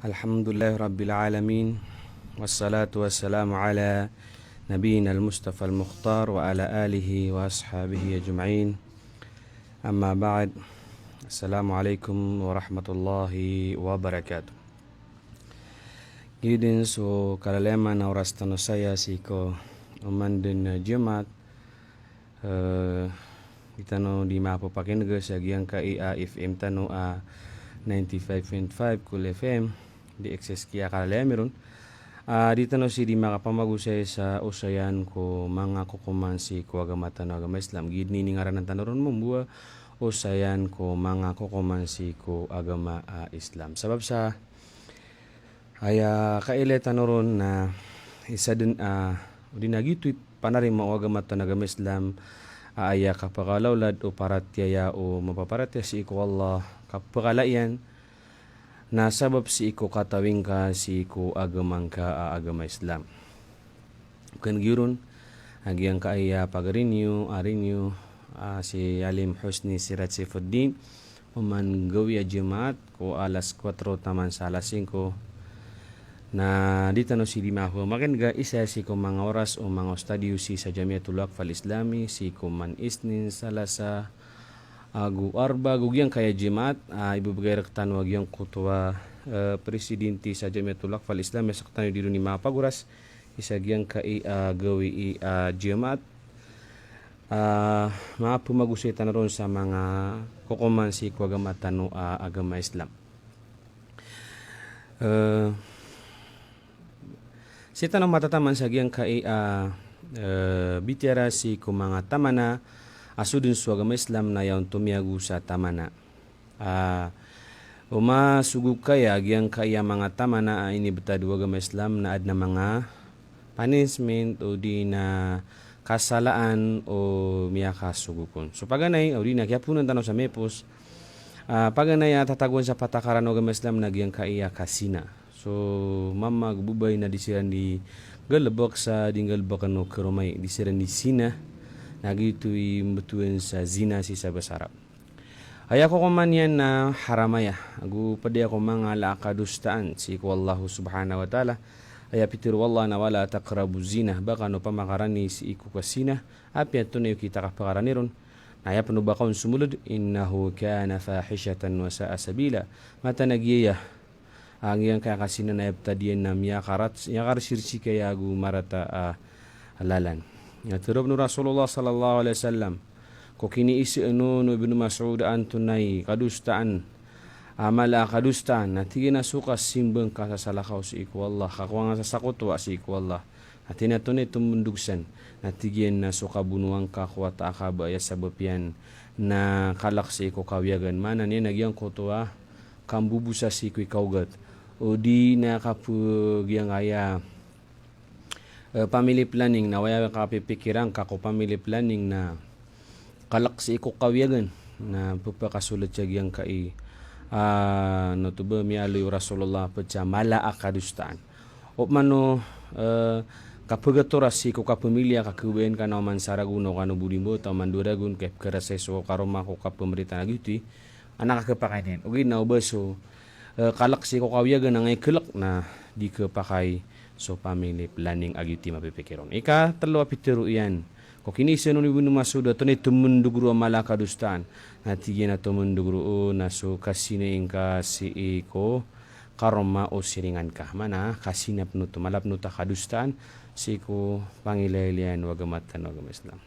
Alhamdulillah Rabbil Alamin. Wassalatu wassalamu ala Nabiina al-Mustafa al-Mukhtar wa ala alihi wa ashabihi ajma'in. Amma ba'd. Assalamualaikum warahmatullahi wabarakatuh. Gidin so kalalema na oras tano saya siko umandin na Jumat. Itano di mapapakin ga sa giyang ka FM tano 95.5 Cool FM di excess kia kalalemeron. Dito no si di makapamagusay sa usayan ko mga kukumansi ko agamatan agama Islam. Gid ni ngaran ng tanoron mumbuwa usayan ko mga kukumansi ko agama Islam. Sabab sa kaile tanoron na isa din di nagituit panarin mo agamatan agama Islam aya kapakalawlad o paratyaya o mapaparatya si iko Allah kapakalayan na sabab si iko katawing ka si iko agamang ka agama Islam. Bukan gyurun agyang ka ay pagarinyo arinyo si Alim Husni Sirat Saifuddin uman gawi Jumat ko alas 4 taman sa alas 5 na dito no si Dimaho makin ga isa si ko mga oras o mga studio si sa Jamiatul Waqf Al-Islami si ko man isnin salasa agu arba gugyang kaya Jumat ibubigay rektan wagyang kutua presidente sa Jamiatul Waqf Al-Islami saktan dito ni mapaguras isagyang kai gawi Jumat mapumagusitan ron sa mga kukuman si kuagamatan agama Islam. Si tanong matataman sa giyang kai bitira si kumanga tamana asudin su agama Islam na yaon tumiagu sa tamana. Sugug kaya giyang kaya mga tamana ini betadu agama Islam na ad na mga punishment o di na kasalaan o miyaka sugukon. So paganay o di na kaya punan tanaw sa mepos paganay tataguan sa patakaran agama Islam na giyang kaya kasina. So mama gbubay na disiran di galabak sa dinggalbakan no kerumay disiran di sina nagitu'y mutuin sa zina si sabasarap. Ay ako kuman yan na haramaya. Agu padi ako mga laakadustaan si ko Allah subhanahu wa ta'ala. Ay pitir wallah na wala taqrabu zina. Baka no pamakarani si iku kasina. Api at tunay kita kapakaraniron. Ay panubakaon sumulod. Innahu kana fahishatan wa sa'a sabila. Mata nagyaya. Ang iyang kakasina na iptadiyan na miyakarat. Yakar sirsi kaya agu marata alalan. Turub nu Rasulullah sallallahu alaihi wasallam ko kini isi no Ibnu Mas'ud antunay kadustaan amala kadustaan natigina suka simbang ka sa salakaw si iku Allah kakwanga sa sakutwa si iku Allah atina tunay tumundugsan natigyan na suka bunuang ka kwata akabaya sabapyan na kalak si iku kawiyagan mana ni nagyang kotwa kambubusa si iku kaugat o di na kapugyang aya family planning na waya ka pipikiran ka ko family planning na kalak si iko kawiyagan na pupakasulat siya giyang kai no tuba mialoy Rasulullah petsa mala akadustaan o mano kapagatora si ko kapamilya kakuwen ka naman saraguno kano budimbo ta manduragun kay karaseso karoma ko kapamrita nagiti anak kapakainen ugi na ubaso kalak si ko kawiyagan ngay kelak na di kapakay so family planning agiti mapipikiron. Ika talo apitiru iyan. Ko kinisa no Ibnu Mas'ud to ni tumundugro malaka dustaan. Natigyan na tumundugro na so kasine ingka si iko karoma o siringan ka. Mana kasinap no tumalap no ta kadustaan si ko pangilalian wagamatan wagam Islam.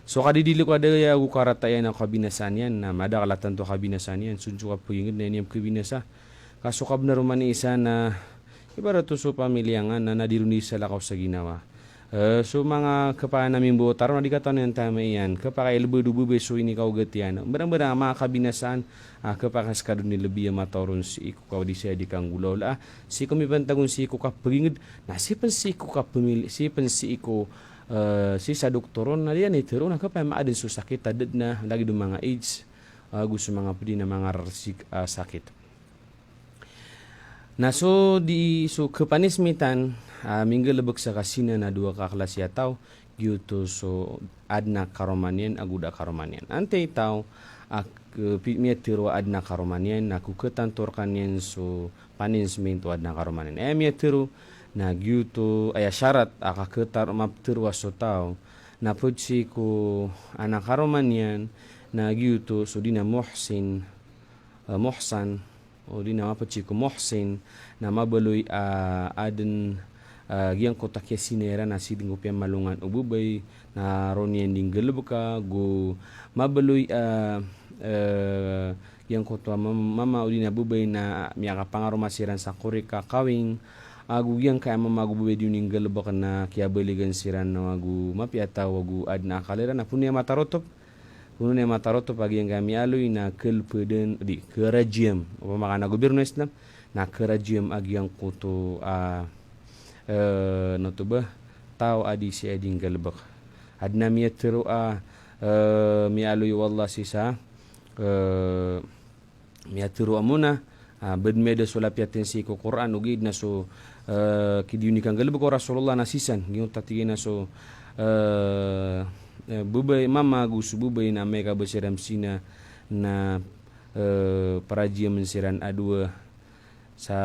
So kadidili ko ada ya ukaratayan ang kabinasan yan na madakalatan to kabinasan yan. Sunso ka puyingid na yan yung kabinasa. Kasukab na rumani isa na ibarat to so pamilya nga na nadiruni sa lakaw sa ginawa. So mga kapaan namin buotar na di ka tanan tama iyan. Kapakailbudubube so ini kau getian. Barang-barang mga kabinasaan kapakaskado ni lebiya mataron si iku kau di siya di kang gulaw la. Si kumibantagon si iku kapagingid na sipan si iku kapamili sipan si iku si sa doktoron na diyan itero na kapay maadin so sakit tadad na lagi do mga AIDS gusto mga pudi na mga sakit. Na so di so kepanismitan minggu lebek sa kasina na dua ka klase ataw gyuto so adna karomanian aguda karomanian ante tahu mia tiru adna karomanian aku ketantorkan yen so punishment tu adna karomanian mia tiru na gitu aya syarat aka ketar map tiru aso tahu na putsi ku anak karomanian na gitu sudina muhsan o dina maputsi ku muhsin na mabalui aden yang kota kesinera nasi dingo pia malungan ububay na ronien dinggel buka go mabalui yang kota mama udina bubay na miaka pangaro masiran sa korika kawing agu yang kaya mama agu bubay dinggel buka na kia beligan siran na agu mapiata wagu adna kalera na punya matarotop pagi yang kami alui na kelpeden di kerajaan upama gubernur Islam na kerajaan agi yang koto notubah tahu adi si ading galbak adna miya tiru miya alui wallah sisa miya tiru amuna bedmeda sulapiatin si ko Quran ugid na so kidiunikan galbak ko Rasulullah nasisan ngiyong tatigin na so bubay mama gusu bubay na meka besiram sina na parajia mensiran adua sa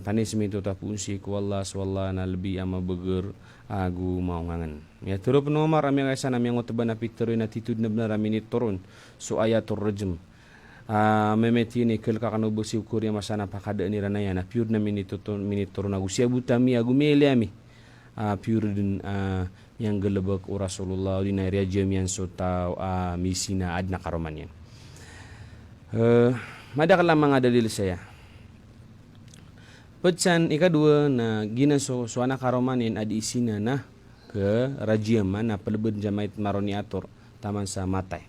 punishment tu tapun si ku Allah swalla na lebih ama beger agu mau ngangan ya turu penomar ami kaisan ami ngotban apitero na titud na benar ami ni turun so ayatul rajm memeti ni kel ka kanu besi ukur ya masana pakada ni ranaya na pure na minit turun agu sia butami agu mele ami pure din yang gelebek Rasulullah di naria jamian sota misina adna karomanyan madakala mga dalil saya Pecan ikadua na gina so anak karomanin adi isina na ke rajiam mana pelebet jamait maroni atur taman sa matai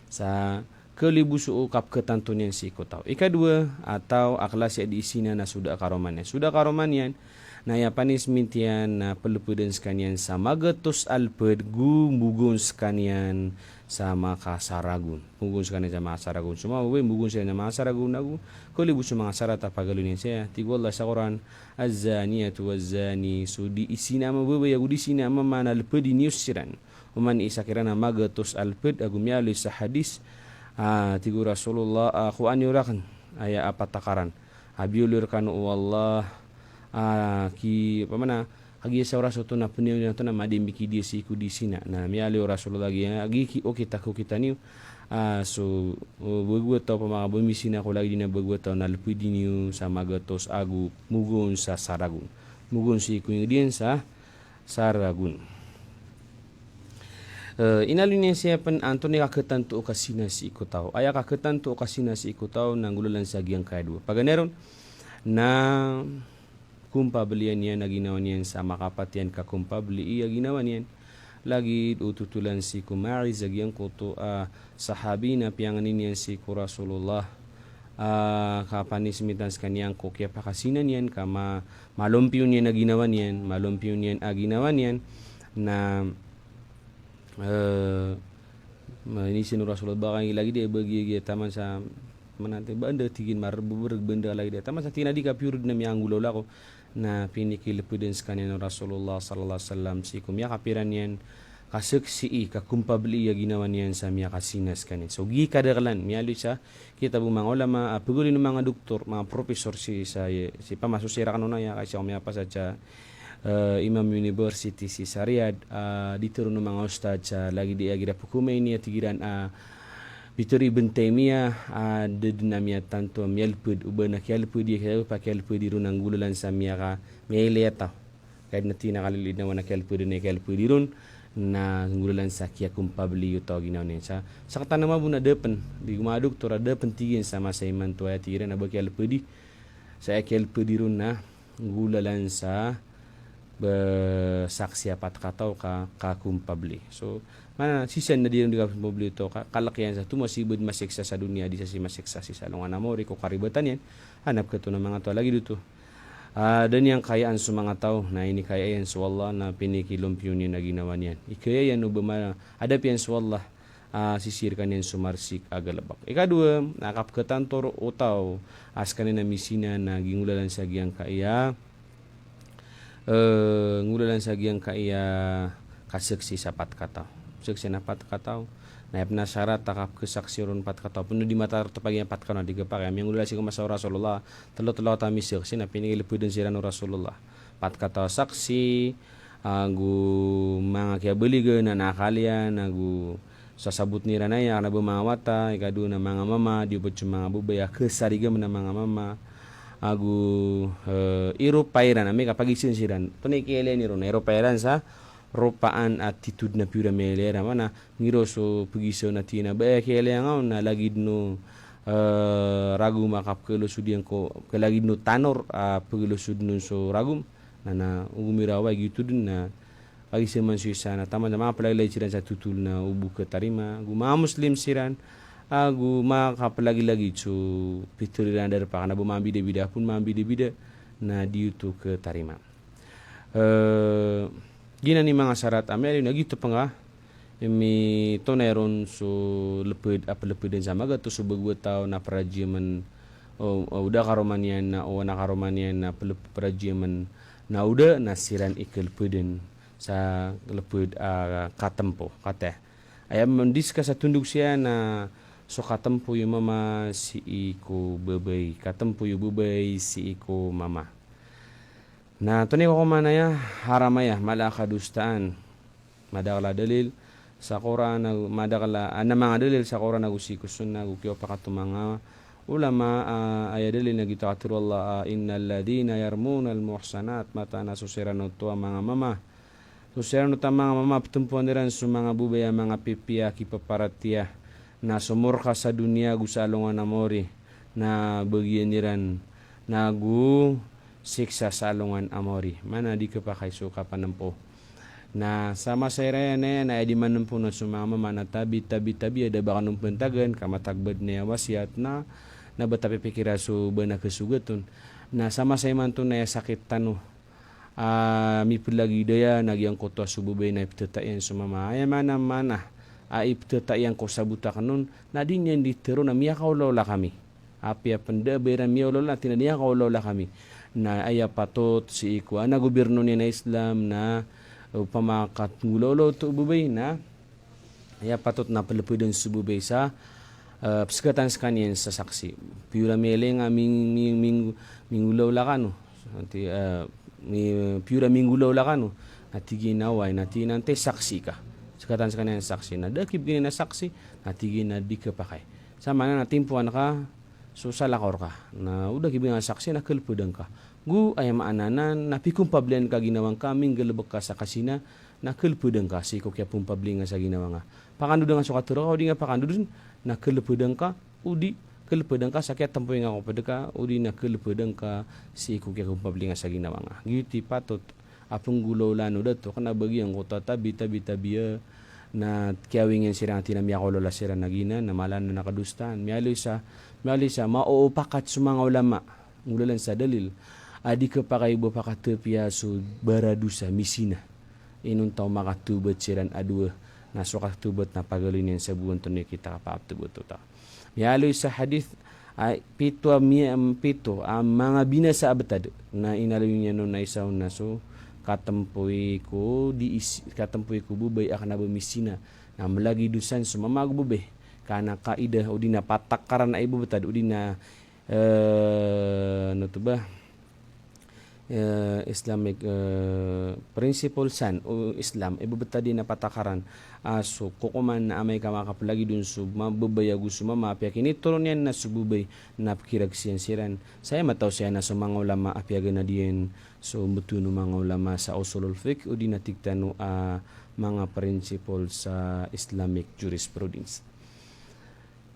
sa kelibusu ukap ketantunan si ko tahu ikadua atau aklas adi isina na sudah karomanyan na ya panis mintian na pelepeden sekanian sa magatus alped gu mugun sekanian sama kasaragun mugun sekanian sama kasaragun semua we mugun sekanian sama kasaragun aku kolibu semua kasara tapagalunin saya tigwallah sakoran azzaniyatu wazzani sudi isina ma bebe ya gudi sina ma mana alpedi niusiran uman isakirana magatus alped agu mialu sa hadis tigu Rasulullah aku aniurakan aya apa takaran abiulur kanu wallah ki pamana agi saura soto na punya to na madi miki dia si ku di sina na miali Rasulullah agi ki o kita ni so begue to pama bo misina ko lagi dina begue to na lepi diniu sama gatos agu mugun sa saragun mugun si ku ingredient sa saragun inalunya siapan Antoni kaketan tu okasina si ku tau aya kaketan tu okasina si ku tau nangululan sa giang kadua paganeron na kumpa belian yan na ginawa niyan sa makapatian ka kumpa beli iya ginawa niyan lagi ututulan si kumari zagiang kuto sahabi na piyanganin niyan si ku Rasulullah kapanismitan sa kanyang kukya pakasinan niyan kama malumpiyon niyan na ginawa niyan na inisin Rasulullah bakang lagi dia bagi taman sa manate banda tigin marbuburg benda lagi dia taman sa tinadi ka pure na mianggulo lako na pinikil pudens kanin Rasulullah sallallahu alaihi wasallam si kumya kapiran yan kasaksi kakumpabli ya ginawa niyan sa miya kasinas kanin so gi kadaglan mialu sa kita bu mga ulama paguli ng mga doktor mga professor si pamasosira kanuna ya kasi kumya pa sa Imam University si Riyadh dituro ng mga ustad sa lagi di agira pukumay niya tigiran Bitori Ibn Taymiyah dedinamia tanto mielpud ubana kialpud dia kaya pa kialpud dirun ang gululan sa miya ka mieleta kahit na tinakalilid na wana kialpud dirun na gululan sa kia kumpabli yuto ginaw niya sa katanama bu na depen di gumaduk tora depen tigin sama sa iman tuaya tigiran na kialpud sa kialpud dirun na gululan sa saksi apat kataw ka kumpabli so mana sisan na diyan diga publi to kalakihan sa tumasibod masiksa sa dunia di sa si masiksa si salungan amori ko karibatan yan hanap ka to ng mga to lagi dito dan yang kayaan sa mga tao na ini kaya yan sa Allah na pinikilumpiyon niya na ginawa niyan ikaya yan ubama adap yan sa Allah sisirkan yan sumarsik agalabak ikadua nakapkatantor utaw askan na misina na gingulalan sa giyang kaya ngulalan sa giyang kaya kasaksi sapat kata seksi na pat katao na ipna syarat takap kesaksiron pat katao penuh di mata tepagi pat kana digepak yang ulasi ko masa Rasulullah telo tami seksi na pinigil pudun sirano Rasulullah pat katao saksi agu mga kaya beliga na nakalian agu sasabut niranaya na bumawata ikadu na mga mama diubot mga bubaya kesariga na mga mama agu iro pairan ame kapagisin siran tone kele ni ron iro pairan sa rupaan attitude na pura melera mana ngiro so pugiso na tina ba kele ngau na lagi no ragu makap kelo sudian ko kelagi no tanor pugilo sudnun so ragum na umira wa gitu dun na pagi seman suisa na taman na apalagi siran sa tutul na ubu ke tarima gu ma muslim siran agu maka lagi cu pituriran dari pakana bu mambi de bida pun mambi de bida na diutu ke tarima gina ni mga syarat amel na gitu panga mi toneron so leped apa lepeden sama gato so begutau na prajiman udah karomanian na o na karomanian na prajiman na udah nasiran ikel peden sa leped katempo kate ayam mendiska sa tunduk sia na so katempo yu mama si iko bebay katempo yu bebay si iko mama na to ni ko mana ya haramaya malakadustaan madakala dalil sa Quran madakala ana mga dalil sa Quran nagusikus sunna gukyo pakatu mga ulama aya dalil na kita atur Allah innal ladina yarmuna al muhsanat mata nasusirano to mga mama susirano ta mga mama petumpuan diran su mga bubaya mga pipia ki paparatia na sumurka sa dunia gusalongan amori na bagian niran nagu siksa salongan amori mana di kepakai suka panempo na sama saya na di manempo na sumama mana tabi ada bakan umpentagan kama tagbed ne wasiat na betapi pikira su bena kesugetun na sama saya mantun na sakit tanu mi lagi daya nagyang kota sububay na iptetayan sumama ay mana aib teta yang kau sabuta kanun nadin yang ditero na miya kaulola kami api apenda beran miya kaulola tina niya kaulola kami na aya patot si iku ana gobierno ni na Islam na pamakat ngulolo to bubay na aya patot na pelepudan sububay sa pskatan skanian sa saksi piura meleng mingulaw lakano anti piura mingulaw lakano atigi naway natinante saksi ka sekatan sekalian saksi na dakip gini na saksi natigi na di kepakai sama na timpuan ka susah lakor ka na udah kibi na saksi na kelpudang ka gu ayam ananan na pikum pablian ka ginawang kaming gelebek ka sa kasina na kelpudang ka si ko kya pum pabli nga sa ginawang pakandu dengan sokaturo udi nga pakandu dun na kelpudang ka udi kelpudang ka sakya tempoy nga ko pedeka udi na kelpudang ka si ko kya pum pabli nga sa ginawang giti patot apung gulaw lano dato kana bagi ang kota tabi ya na kiawingin sirang tinamya ko lola sira nagina na malan na nakadustaan miali sa mauupakat sumanga ulama ngulalan sa dalil adi kepakai bo pakatepia su baradusa misina inun tau makatubat siran adua na sokatubat na pagalinin sa buwan to kita kapaaptubot ta miali sa hadith pito mga binasa abtad na inalawin niya no na isaw na so katempoy ko bubay akan abamisina na malagi dusan sumamag bubay kana kaidah udina patakaran na ibu betad udina ano to ba Islamic principle san o Islam ibu betad na patakaran aso kukuman na amay kamakapalagi dun su mababayagu sumama apiak ini turun yan na sububay na kirag siyan saya mataw siya na sumanga ulama apiagan na diyan so mutuno mga ulama sa usulul fiqh o di natigtano mga principle sa Islamic jurisprudence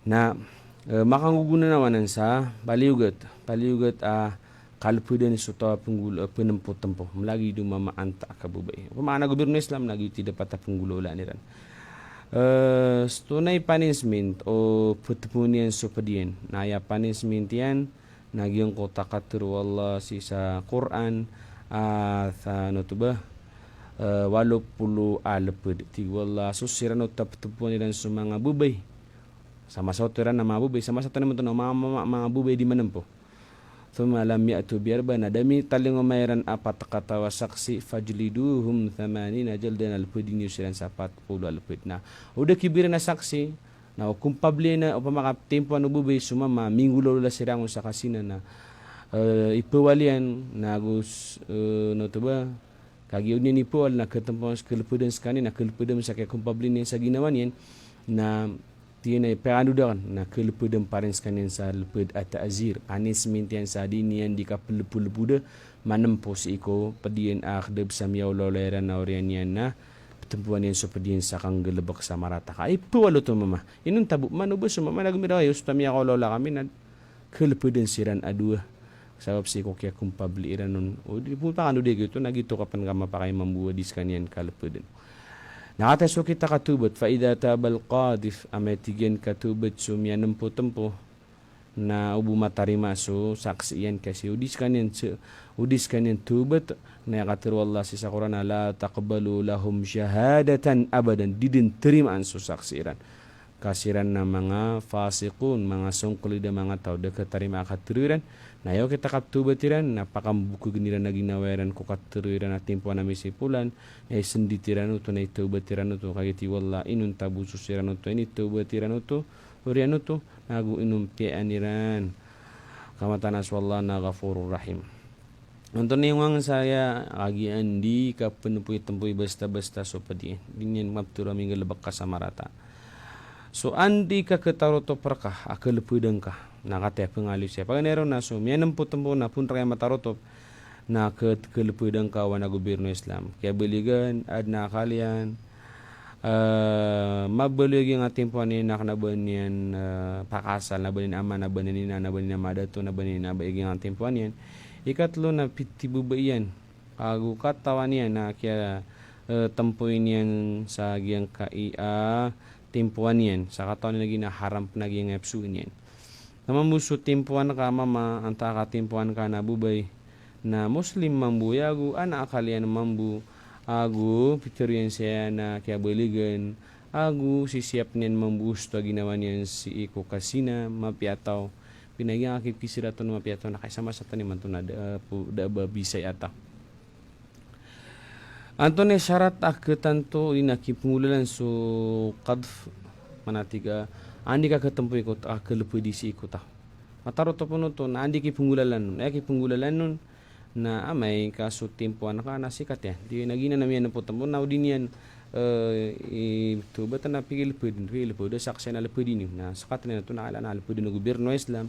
na makanguguna naman sa paliugat kalpudan suta penggula penempo tempo melagi du mama anta kabubay pemana gubernur Islam lagi tidak patah penggulo laniran tunai punishment o putpunian supadian na ya punishment yan nagyong kota katru Allah sisa Quran sa ano to ba 80 aleped ti wala susirano taptupuan dan sumanga bubay sama sauteran na mga bubay sama sa tanan mo to mga bubay di manempo thumma lam ya'tu biarba'in adami talingo mayran apat katawa saksi fajliduhum 80 jaldan alpudin yusiran sa 40 alpud na udah kibir na saksi na kung pabli na o pamaka tempo ano bubay sumama minggulo la sirang sa kasina na ipawalian na agus no to ba kagi unin ipawal na ketempos kelpudan skani na kelpudan sa kaya kung pabli sa ginawa niyan na tiyan ay peanudan na kelpudan parin skani sa lepud at azir anis mintian sa dinian di kapulpuda manempo si iko padian akhdeb sa miyaw loleran na orian yan na tempuan yan so padian sa kang gelebak sa marata ka ipawalo to mama inun tabu manubos mama nagmirayo sa tamiya ko lola kami na kelpudan siran adua sabab si ko kaya kung pabliiran nun o di punta ka no di gitu nagito kapan ka mapakay mambuwa dis kanyan kalpudan nakataso kita katubot fa idha tabal qadif ametigen katubot sumyanam po tempo na ubu matarima so saksi yan kasi udis kanyan tubot na yakatir wallah si sa Quran la taqbalu lahum syahadatan abadan didin terimaan so saksiran kasiran na mga fasikun mga sungkuli da mga tao dekat tarima akatiriran na yaw kita kaptubatiran napakambuku geniran na ginaweran ko katiriran at tempo na misipulan na isenditiran uto na itubatiran uto kagiti wallah inun tabu susiran uto ini tubatiran uto urian uto nagu inum pianiran kamatanas wallah na ghafurur rahim. Nonton yung saya agi andi kapenupuy tempuy basta-basta so padi dinyan maptura minggal lebak kasamarata. So andi ka ketaroto perkah akelpudeng ka nakate pengalis ya paganero na so mianam putempo na pun kaya mataroto na kelpudeng ka wana gubernur Islam kaya beligan adna kalian mabeligi nga tempo ni nak na banyan pakasal na banin ama na banin ina na banin madato na banin na baigi nga tempo niyan ikatlo na pitibubayan agu katawan niyan na kaya tempoy niyan sa giyang kaia tempuan yan sa katawan naging haram naging epsu yan namamuso tempuan ka mama anta ka tempuan ka na bubay na muslim mambu yagu anak kalian mambu agu piterian saya na kaya beligan agu sisiap niyan mambusto ginawa niyan si iko kasina mapiataw pinagyang akit kisiraton mapiataw na kaisama sa taniman to na da babisay ata Antone syarat aketanto inakipungulalan so qadf manatiga andi ka ketempo ikut akelepedisi ikut mataro to puno to andi ki pungulalan nun na amay kaso tempo ka nasikat ya di nagina namian po tempo na udinian itu batan na pigil pedo saksen na lepedini na sakat na to na ala na lepedino gobierno Islam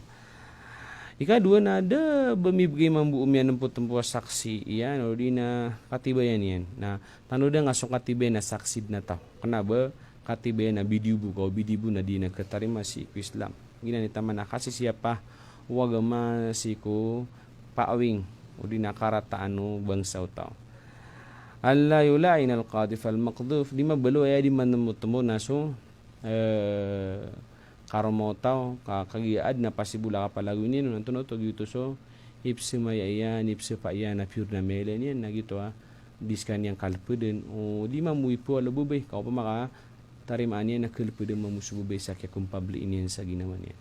ikadua na ada bemibigay mambu umian po tempo saksi iyan o di na katibayan yan na tanoda nga so katibayan na saksid na tao kenapa katibayan na bidibu na di na katarima si Islam gina ni taman na kasi siapa wagama si ko paawing o di na karataano bangsaw tao alla yulain al-qadif al-maqduf di mabalo ay di man mo na so karomotaw kagiad na pasibula ka palago niya no nanto to gito so ipsi mayayan ipsi pa yan na pure na mele niyan na gito diskan yang kalpuden o di mamui po alububay ka pa maka tarimaan niya na kalpuden mamusububay sa kaya kumpabli niyan sa ginawa niya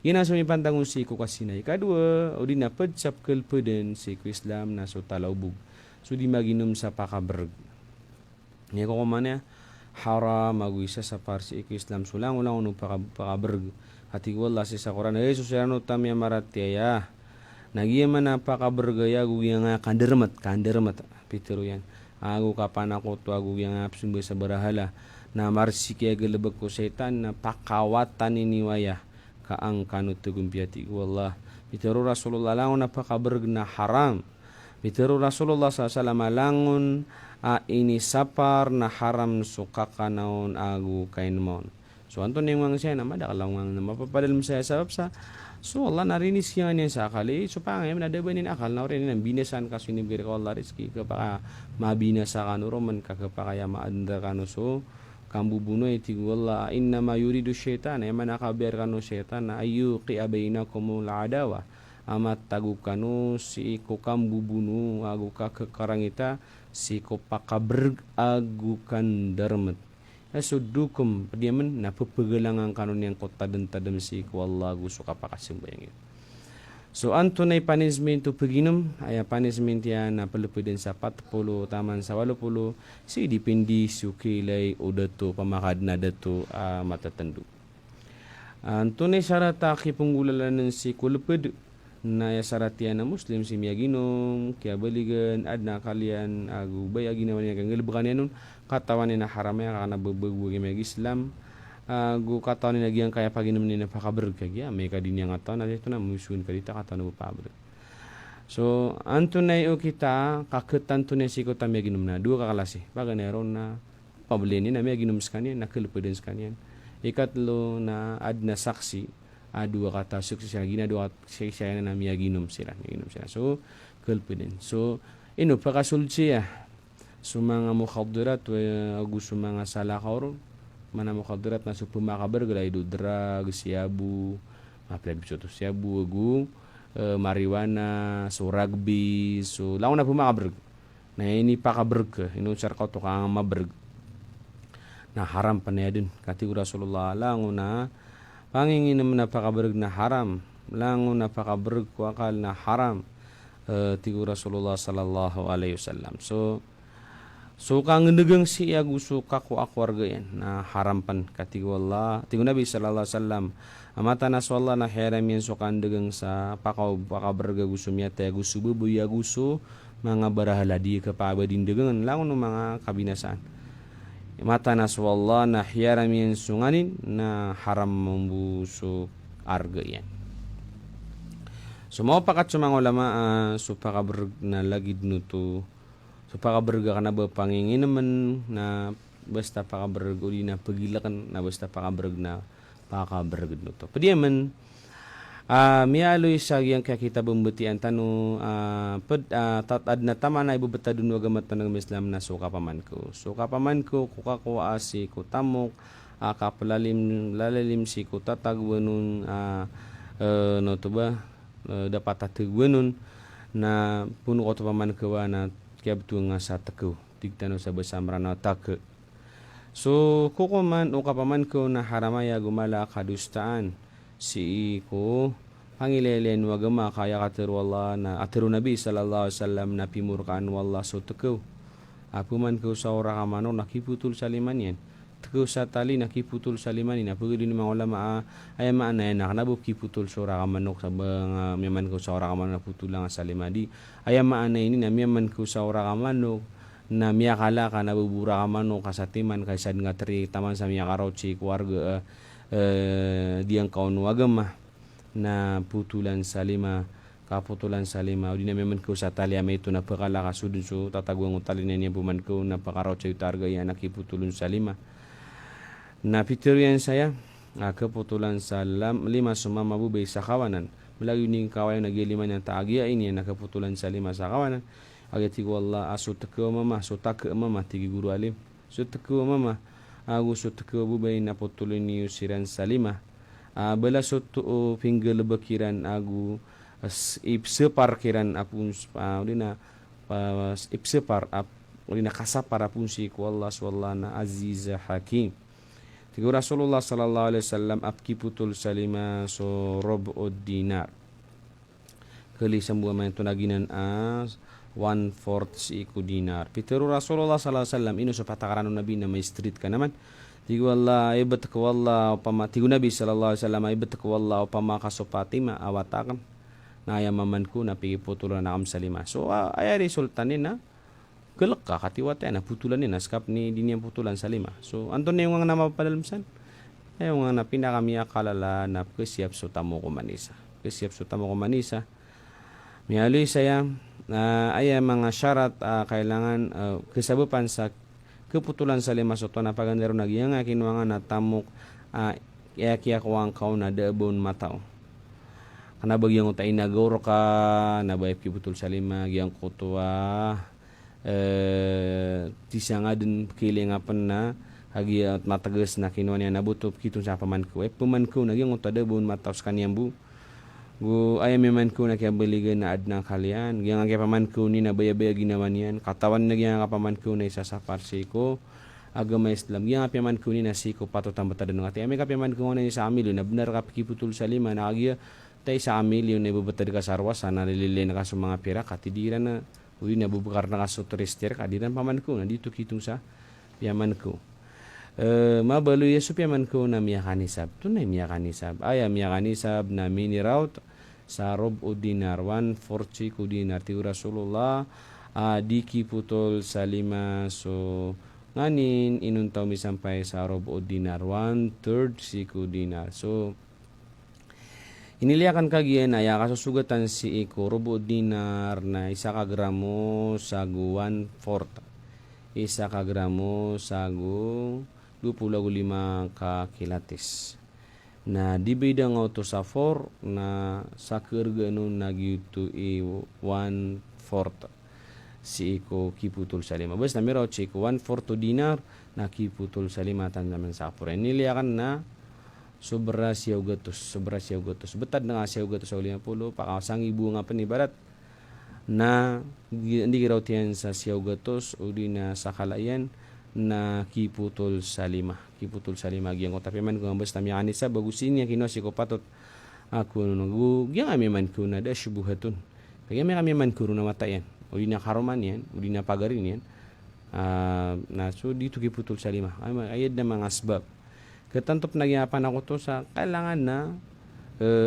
ina so ipantangon si ko kasinay kadua o di na padsap kalpuden si ko Islam na so talawbug so di maginom sa pakaberg niya ko kumana haram maguisa sa parsi ik Islam sulang ulang unu pakaberg hati wallah si sa Quran Jesus ya no tamya maratiya nagiya man pakabergaya gugiya nga kandermat pitero yan agu kapan ako to agu yang apsumbe sa barahala na marsi kaya gelebek ko setan na pakawatan iniwaya kaang kanut tugumpiati wallah pitero Rasulullah langon na pakaberg na haram pitero Rasulullah sallallahu langon ini sapar na haram suka kanaon agu kain mon so anton yung mga siya naman dakalawang na mapapadal mo saya sabab sa so Allah narinis siya niya sa akali so pangayam na dabanin akal na rin ang binasan ka sinibigay ko Allah riski kapaka mabinasa ka no roman kakapakaya maanda ka no so kambubuno iti wala inna ma yuridu syaitan yaman nakaber ka no syaitan na ayuqi abayna kumul adawa amat tagu kanu si ko kambubuno agu kakarangita si ko pakaberg agukan darmat asudukum padiaman na pepagalangan kanon yang kota dan tadam si ko Allah gusto ka pakasimbayang So antunay punishment to paginom ay punishment yan na palupidin sa 40 taman sa 80 si dipindi su kilay o dato pamakad na dato matatando. Antunay sarata kipunggulalan si kulupid na ya saratian na muslim si miyaginom kaya baligan ad na kalian agu bay aginawan niya kang galibukan yan nun katawan ni na haramaya kakana babagu may Islam gu katawan ni nagyang kaya paginom ni napakaberg kaya may kadin yang ataw na dito na musuin ka dito katawan na paberg. So antunay o kita kaketan tunay siko ta miyaginom na dua kakalasi baga neron na pabili ni na miyaginom skanian na kalupidin skanian ikatlo na ad na saksi dua kata sukses lagi na dua saya na miyaginom sila so kalupidin so ino pakasulsi so mga mukhadirat gusto mga salakaw mana mukhadirat na supo makabar galay do drug siabu plebisyo to siabu agu marijuana so rugby so lawan na pumakabar na ini pakaberg ino sarkaw to kang maberg na haram pa niya din kati Rasulullah lango na panginginom na pakaberg na haram lango na pakaberg ko akal na haram tigu Rasulullah sallallahu alaihi wasallam so kang negang si gusto kako akwarga yan na harampan katigo Allah tigo Nabi sallallahu alaihi wasallam amata na swalla na haram yan so kandegang sa pakaberga gusto miya te gusto bubuya gusto mga barahala di kapabadin degangan lango no mga kabinasaan mata na swalla na haram yan sunganin na haram membuso arga yan. So mau pakat sa mga ulama so pakaberg na lagid nuto so pakaberga ka na ba pangingin naman na basta pakaberg uli na pagilakan na basta pakaberg na pakaberg nuto. Pwede man mialoy sa yang kaya kita bumbutian tano tatad na tama na ibubata dun wagamat na ng Islam na suka paman ko kuka ko asi ko tamok lalalim si ko tatagwanun no to ba dapat tatagwanun na puno ko to paman ko na kaya betul nga sa takaw tigtano sa basamra na tak so kuko man o kapaman ko na haramaya gumala kadustaan si ko pangilelen wagama kaya katiru Allah na atiru Nabi sallallahu alaihi wasallam na pimurkaan wallah so takaw apuman ko sa ora kamano nakiputul saliman yan takaw sa tali nakiputul saliman na pagili ni mga ulama ay maana yan nakanabo kiputul sa ora kamano sa mga miyaman ko sa ora kamano naputul lang sa salimadi ay maana ini na miyaman ko sa ora kamano na miyakala ka nabubura kamano kasatiman kaysa nga tri taman sa miyakarotsi keluarga diang kaun wagama na putulan salima kaputulan salima di na memang ko sa talyama ito na pakala kasudun so tatagwang utali na niya buman ko na pakaraw sa utarga yan nakiputulun salima na picture yan saya kaputulan sa lima sumama bubay sa kawanan malagi yung kawayan nagiliman yung taagya ini nakaputulan sa lima sa kawanan agati ko Allah aso takaw mama so taka mama tigi guru alim so takaw mama gusto takaw bubay na putulun niyo siran sa lima bala soto pinggel bakiran agu ipsepar kiran apun udina ipsepar udina kasapar apun si ku Allah swallana aziza hakim tiga Rasulullah sallallahu alaihi wasallam apki putul salima so rob'ud dinar kali sambuan man tunaginan 1/4 si ku dinar piteru Rasulullah sallallahu alaihi wasallam ino so patakaran nabi na may street ka naman tigu Allah ibat ko Allah upama tigu Nabi sallallahu alaihi wasallam ibat ko Allah upama kasopatima awatakan na ayamaman ko na pigiputulan na kam salima so ay resultanin na gelak ka katiwate na putulan ni naskap ni dinya putulan salima so anton na yung nga mapapalalmsan ay yung nga pinakami akalala na kesiap so tamo ko manisa mialoy saya ay mga syarat kailangan kesabupan sa keputulan sa lima soto na pagandero nagyang kinuangan na tamok kaya kuwang kau na deabon mataw kana bagyang utay nagoro ka na bayap kiputul sa lima gyang kutua tisa nga din kiling apan na hagi at matagas na kinuha niya nabutop kitong sa paman ko paman ko nagyang utay deabon mataw sa kaniyang bu gu ayam man ko na kaya baligan na ad na kalian gyang kaya paman ko ni na baya-baya ginawa niyan katawan na gyang paman ko na isa sa parsi ko agama Islam gyang kaya paman ko ni na siko pato tambata den ngati ay kaya paman ko na sa amilo na benar ka kiputul sa lima na agya tay sa milyon na ibubata ka sarwa sana nililin na ka sa mga pira katidiran na uli na bubukar na ka sa turister kadiran paman ko na dito kitong sa piyaman ko mabalo yeso piyaman ko na miyakanisab tunay miyakanisab ay miyakanisab na mini route sa rob o dinar 140 ko dinar ti Rasulullah di kiputol sa 5 so nganin inuntaw mi sampay sa rob o dinar 1/3 si ko dinar so iniliakan kagiyan ay kasusugatan si iko robo dinar na 1 gramo sagu 1/4 1 gramo sagu 25 ka kilatis na dibida nga to sa 4 na sa kerganon nagyuto 1/4 si iko kiputol sa 5 basta miraw si iko 1/4 dinar na kiputol sa 5 tandaman sa apura iniliakan na sobra siyaw gatos betad na nga siyaw gatos sa 50 pakasang ibu nga panibarat na hindi raw tiyan sa siyaw gatos o di na sa kalayan na kiputol sa 5 agyan ko tapi man kung basta mi anisa bagusin niya kinosi ko patot ako nung gyang ami man ko na da syubuhatun kaya may kami man ko na matayan o di na karoman yan o di na pagarin yan na so dito kiputol sa 5 ayad na mga asbab ketantop nagyapan ako to sa kailangan na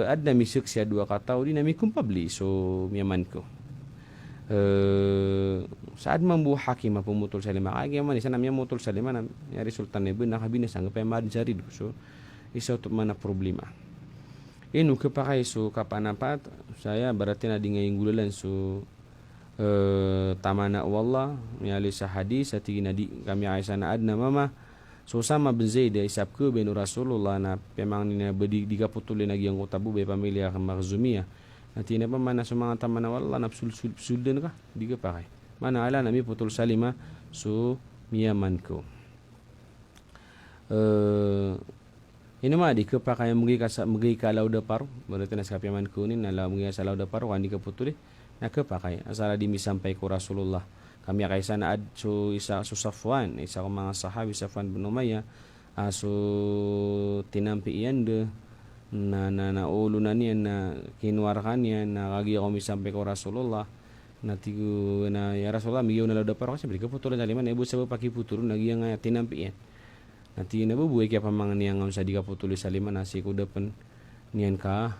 adna misuk siya 2 katao di na mi kumpabli so miyaman ko saad man bu hakim pumutol sa 5 kaya man isa na miya mutol sa 5 na resulta na iba nakabina sa ngapay maad sa rido so isa to man na problema inu ka pa kay so kapanapat saya berarti na di ngayong gulalan so tama na wallah miyali sa hadis at na di kami ay sa naad na mama so sama bin Zaid isap ko bin Rasulullah na pemang ni bedi dikaputulin lagi ang utabu be pamilya ka Makhzumiyah nanti na pa man sa mga tama na wala na sulden ka di ka pa kay mana ala nami putul sa 5 so miyaman ko inuma di ka pa kay mugi ka lauda paro berarti na sa piyaman ko ni na mugi sa lauda paro kan di ka putuli na ka pa kay asala di mi sampai ko Rasulullah kami kay sana ad so isa so Safwan isa ko mga sahabi Safwan bin Umayyah so tinampi iyan de na ulo na niya na kinuwarkan niya na kagi ako misampai ko Rasulullah na tigo na ya Rasulullah miyaw na lauda paro kasi balik putulan sa 5 na ibu sa pakiputuro nagyang nga tinampi iyan na tigo na bubuhay kaya pamang niyang sa di ka putuloy sa 5 na si kudapan niyan ka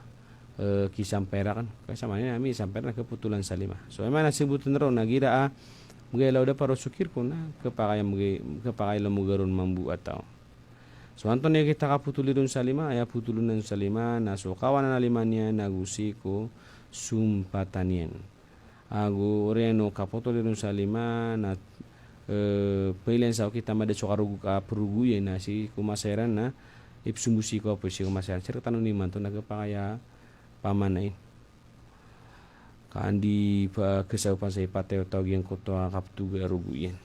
kisampera kan kasi man nami sampera na kaputulan sa 5 so ay man nasibutan ro nagira mugay lauda paro sukir ko na kapakay lamugaron mambuat tao so anton niya kita kaputuli dun sa 5 ay putulunan sa 5 na so kawan na 5 niya nagusi ko sumpatan yan agu oreno kaputuli dun sa 5 na pailan sa kita mada so karugu ka peruguyan na si kumaseran na ipsumbusi ko po si kumaseran sir tanong ni man to nagapakaya pamanay kandi pa kesaw pa sa ipatay tawag yung kuto kaptuga aruguyan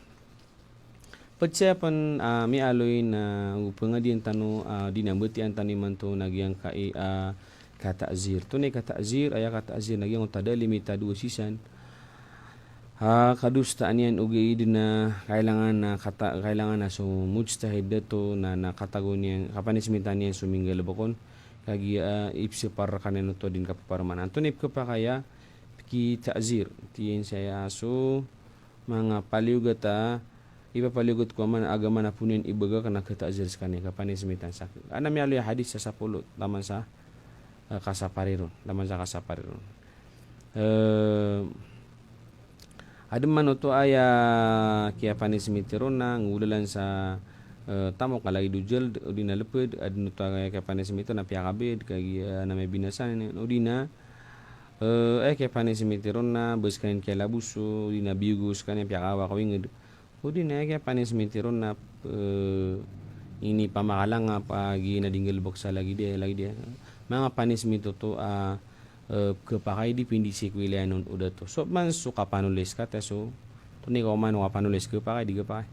pagsiyapan mi aloy na upang nga din tano dinambuti ang taniman to nagyang kai katazir to ne katazir aya katazir nagyang tada limitado sisan kadustaan yan ugi na kailangan na so mujtahid dato na nakatago niyan kapanismitan niyan suminggal bakon kagi ipsipar kaneno to din kapaparman antonip ko pa kaya ki ta'zir tiyen saya so mga paliugata ipapaliugot ko man agama na punin ibaga kana ka ta'zir skani kapanismitan sa ana mi aloy hadis sa 10 laman sa kasapariron adem man to aya kia panismitiron na ngulalan sa tamo kalagi dujel udina leped adno to aya kia panismito na piakabed kagi na may binasan udina kaya panismitiron na buskan kaya labuso udina biugus kan piakawa kawinged udina kaya panismitiron na ini pamakalang pagi na dinggal boksa lagi dia mga panismito to kapakay di pindi si kwilanon uda to so man so kapanulis ka so tuni ko man kapanulis kapakay di kapakay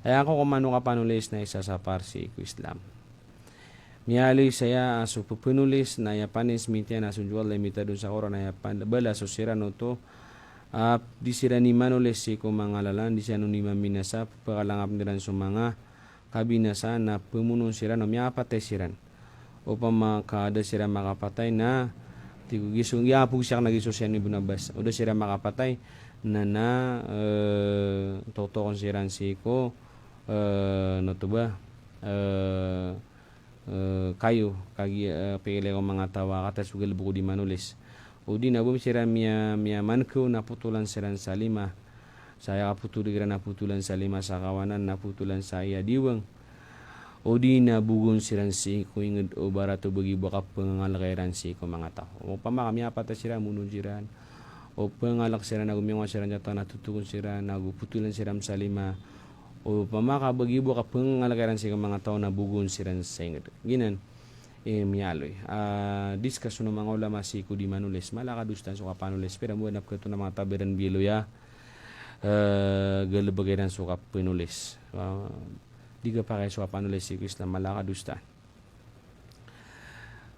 ay ako ko man kapanulis na isa sa parsi ko Islam mialoy saya so pupunulis na ya panismitya na sunjual limitado sa oras na ya bala so sirano to di sira ni manulis si ko mga lalan di siya ni maminasa pakalangap niran so mga kabinasa na pumunong sirano miapatay siran upang makada sira makapatay na Ti gisung ya pugsiak na gisosyan ni Bunabas. Udah sira makapatay na totokon siran si ko no to ba kayo kagi pele ko mga tawa kata sugal buku di manulis. Udi na bum sira mia manko na putulan siran salima. Saya kaputulan na putulan salima sa kawanan na putulan saya diwang. Odi na bugun siran si ko inged o barato bagi baka pangalakairan si ko mga tao. O pamakami apata sira munun siran. O pangalak sira na gumiwa siran jata na tutukon sira na putulan siram salima. O pamaka bagi baka pangalakairan si ko mga tao na bugun siran sa inged. Ginan miyaloy. Discuss no mga ulama si ko di manulis. Malaka dustan so kapanulis. Pero mo nap kato na mga taberan biloya. Galabagay so kapanulis. Di ka pa kayo sa panulis si Islam malaka dusta.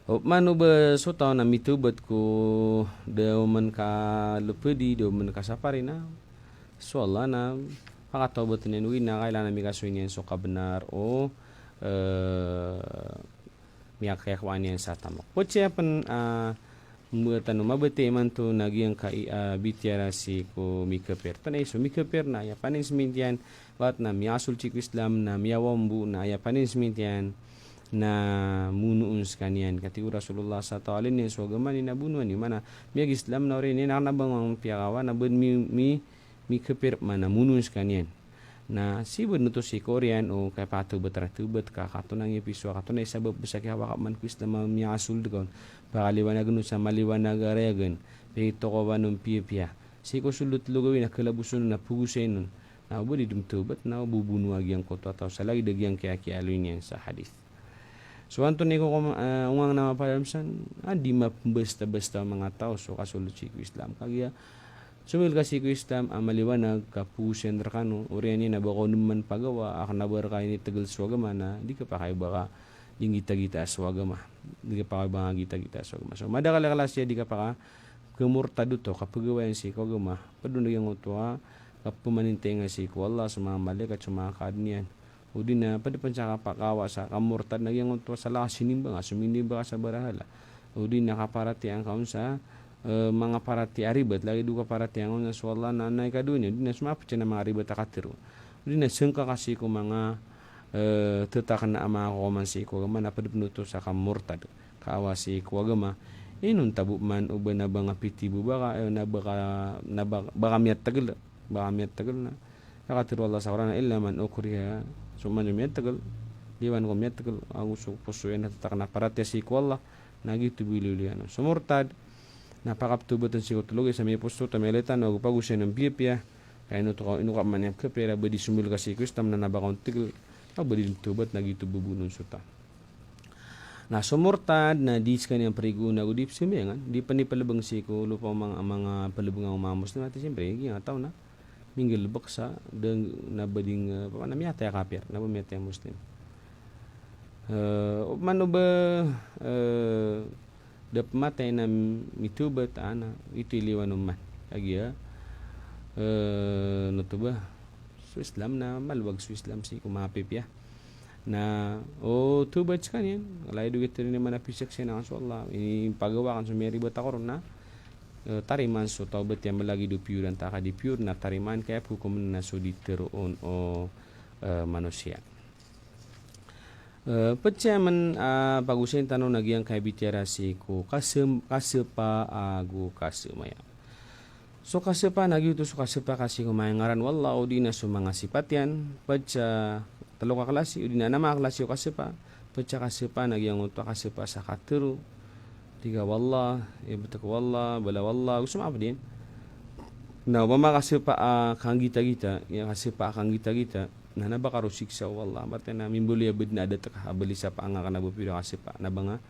O mano ba so tao na mitubat ko daw man ka lupedi daw man ka sapari na so Allah na pakatawbat ninuwi na kailangan mi kasuin yan so kabenar o miyak kayakwan yan sa tamok. Po siya pan tanong mabati man to nagyang bitiara si ko mikaper. Tanay so mikaper na ya panismin yan wat na miyasul cik Islam na miyawambu na ya panismin yan na munuun sekanian katiku Rasulullah sallallahu alaihi wasallam agama ni nabunuan ni mana miyag Islam na rin ni naknabang ang piyakawa na bun mi kepir mana munuun sekanian na sibod nuto si Korean o kay pato betratubat ka katunang episwa katunay sabab sa kihawa man ku Islam miyasul dgon pakaliwanag no sa maliwanag aregan pito ko wanum pia si ko sulut lugawin na kalabusun na pugusin nun na budi dumtubat na bubunuh agyang koto atau salagi dagyang kaya-kaya niyan sa hadith. So anto ni ko ungang na mapalamsan di mabasta-basta mga tao so kasulot si Islam kagya sumil kasi ko Islam maliwanag kapusen rakano urian ni na bako naman pagawa aknabar kay ni tagal swagama na di ka pa kay baka yung gita-gita swagama di ka pa kay baka gita-gita swagama so madakala siya di ka pa ka kumurtado to kapagawayan si kagama padun yung utwa kapumanintay nga si ko Allah sa mga malik at sa mga kaadniyan o di na padapan sa kapakawa sa kamurtad nagyang utwa sa lakas sinimba nga suminimba ka sa barahala o di nakaparati ang kaun sa mga parati aribat lagi duka parati ang una so Allah na naik kadunya di na sumapit siya na mga aribat akatiru o di na sengka kasi ko mga tetakan na ama ko man si ko gama na padapanuto sa kamurtad kaawa si ko gama inun tabu man o ba na ba nga piti bubaka na baka miyat tagal baka miyat tagal na nakatiru Allah sa Quran illa man ukriha so man miyat tagal diwan ko miyat tagal ang uso puso yan natatakan na parati si ko Allah nagitu biliulian sumurtad napakaptubutan si ko tulog sa may pusto tameletan o pagusyan ng biyapya kaya ino to inu ka man yung kapera ba di sumil kasi ko istam na nabakong tigil ba di tubat nagitu bubunun suta na sumurtad na dis kaniyang prigo na udip sumiyangan di pa ni palabang si ko lupa mga palabang ang umamos na natin siyempre yung tao na minggil baksa deng na bading namiyata ya kapir na bumiyata yung Muslim mano ba dap matay na mitubat ana ito iliwan naman kagya no to ba so Islam na malwag so Islam si kumapip ya na tubat kanyan alay duit rin naman na pisak siya na so Allah pagawa kan sumeri bata ko na tariman so taubat ya malagi do pure ta ka di pure na tariman kaya hukum na so diteroon o manusia Pecyaman pagusin tanong nagyang kay bitira si ko kasepa agu kasemaya. So kasepa nagyuto so kasepa kasi kumayangaran wala o di na so mga sipatyan pecya talo ka klase o di na nama klase o kasepa pecya kasepa nagyang uto kasepa sa katero tiga wala betak wala bala wala gusto mo apa din na mama kasepa kang gita-gita ya kasepa kang gita-gita na nabakaro siksa wallah barte na mimbuli abid na adat ka abali sa paanga kana bu pira kasi pa na banga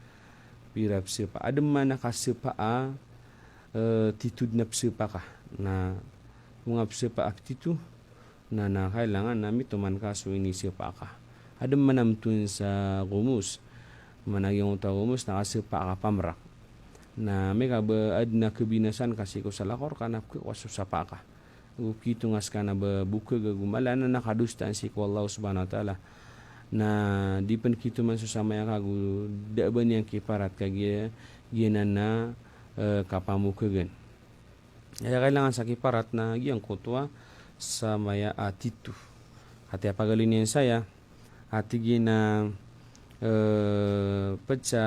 pira pa adem mana kasi pa titud na pa ka na mga pa aptitu na kailangan nami tuman kaso ini pa ka adem manam tun sa gumus managing uta gumus na kasi pa ka pamrak na mega ba ad na kebinasan kasi ko sa lakor kana ko sa pa ka ukito ngas kana ba buka gagumala na nakadustaan si ko Allah subhanahu wa ta'ala na di pan kito man susama ya kagu da ba niyang kiparat kagya ginan na kapamukegan. Ya kailangan sa kiparat na giyang kutwa sa maya atitu. Hati apagalinyan saya atigi na pecca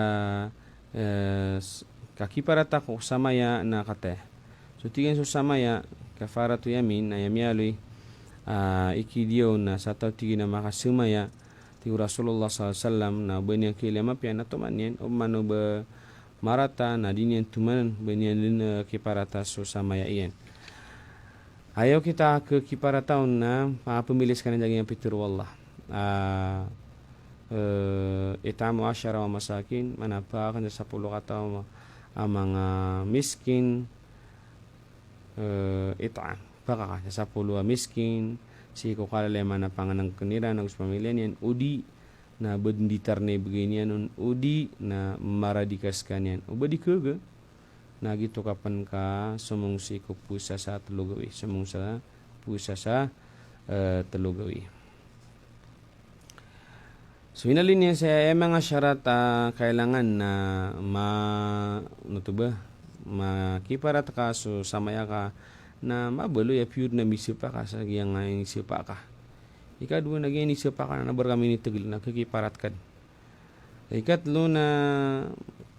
kakiparat ako sa maya na kate. So tigan so sa maya kafaratu yamin na yamyaloy ikidiyo na sa tao tigi na makasumaya ti Rasulullah SAW na banyan kilama pian na tumanyan o mano ba marata na dinyan tumanan banyan din kiparata so sa maya iyan. Ayaw kita ke kiparataon na pamilis ka na daging pitur wallah. Itamu asyara wa masakin manapakan sa 10 katao ang mga miskin itaan. Baka ka sa 10 miskin si ko kalalema na panganang kanira ng pamilya niyan udi na benditar na beginian nun udi na maradikas kanyan ubadi kaga na gitu kapan ka sumong si ko pusa sa telugawi sumong sa pusa sa telugawi. So inalin niya sa mga syarat kailangan na makiparat ka so samaya ka na mabalo ya pure na misipa ka sa giyang isipa ka. Ikadwa na giyang isipa ka na barkami ni tegil na kikiparat ka. Ikatlo na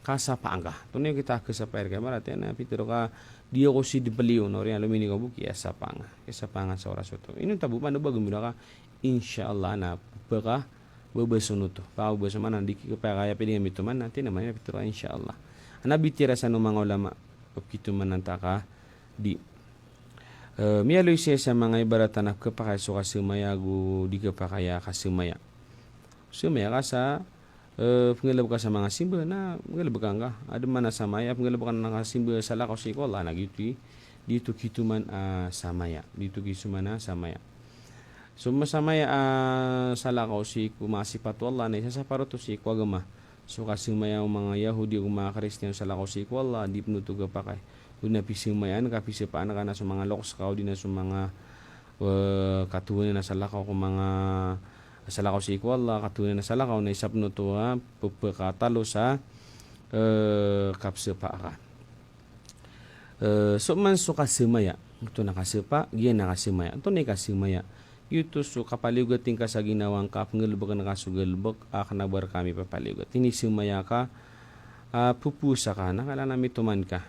kasapaan ka. Tunay kita kasapayar ka. Marati na pitero ka di ako si dibaliw no rin alumini ko buki kasapanga. Kasapanga sa oras ito. Inong tabu pa na ba gumira ka inshallah na baka babasunod to. Pakabasa man hindi kaya pwede nga mituman natin naman pitero ka inshallah. Anabitira sa nung mga ulama pagkituman ng taka di miyaloy siya sa mga ibaratan na kapakay so kasumaya gu di kapakaya kasumaya. Sumaya ka sa pangalab ka sa mga simba na pangalab ka nga. Ada mana samaya pangalab ka na simba sa lakaw si ko Allah nagiti dito kituman samaya. Dito kituman samaya. So masamaya sa lakaw si kumasipat Allah na isa sa paroto si ko agama. So kasumaya ang mga Yahudi o mga Kristiyan sa lakaw si ko Allah di pinutuga pa kay. Kung napisimayan, kapisipaan ka na sa mga loks ka o di na sa mga katunan na sa lakaw kung mga sa lakaw si Ikwala, katunan na sa lakaw na isap no to pagkatalo sa kapsipa ka. So man so kasimaya, ito nakasipa, yan nakasimaya. Ito na kasimaya. Ito so kapaligating ka sa ginawang ka, pangalubag na kasugalubag, akanabar kami papaligat. Tinisimaya ka, pupusa ka, nakala na mituman ka.